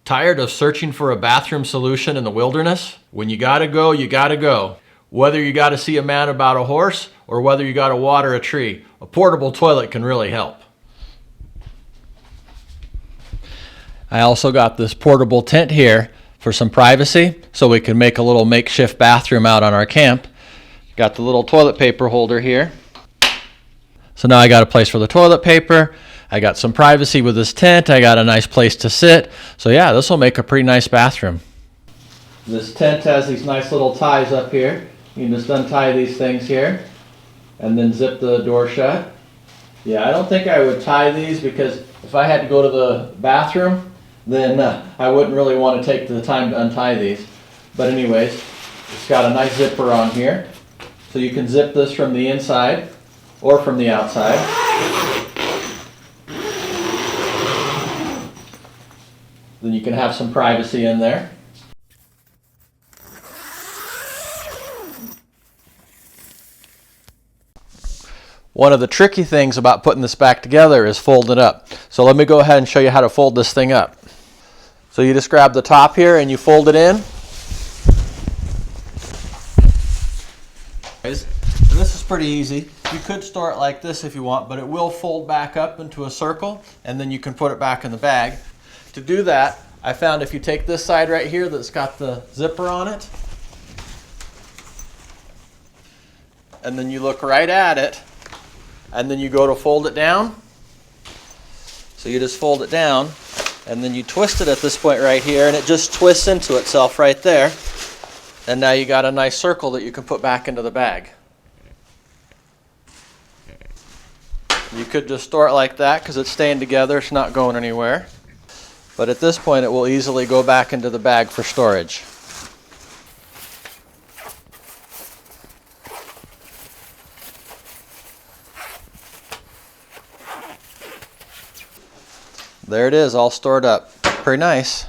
Tired of searching for a bathroom solution in the wilderness? When you gotta go, you gotta go. Whether you gotta see a man about a horse or whether you gotta water a tree, a portable toilet can really help. I also got this portable tent here for some privacy so we can make a little makeshift bathroom out on our camp. Got the little toilet paper holder here. So now I got a place for the toilet paper. I got some privacy with this tent. I got a nice place to sit. So yeah, this will make a pretty nice bathroom. This tent has these nice little ties up here. You can just untie these things here and then zip the door shut. Yeah, I don't think I would tie these because if I had to go to the bathroom, then I wouldn't really want to take the time to untie these. But anyways, it's got a nice zipper on here. So you can zip this from the inside or from the outside. Then you can have some privacy in there. One of the tricky things about putting this back together is folding it up. So let me go ahead and show you how to fold this thing up. So you just grab the top here and you fold it in. And this is pretty easy. You could store it like this if you want, but it will fold back up into a circle and then you can put it back in the bag. To do that, I found if you take this side right here that's got the zipper on it, and then you look right at it, and then you go to fold it down. So you just fold it down, and then you twist it at this point right here, and it just twists into itself right there. And now you got a nice circle that you can put back into the bag. You could just store it like that because it's staying together, it's not going anywhere. But at this point it will easily go back into the bag for storage. There it is, all stored up. Pretty nice.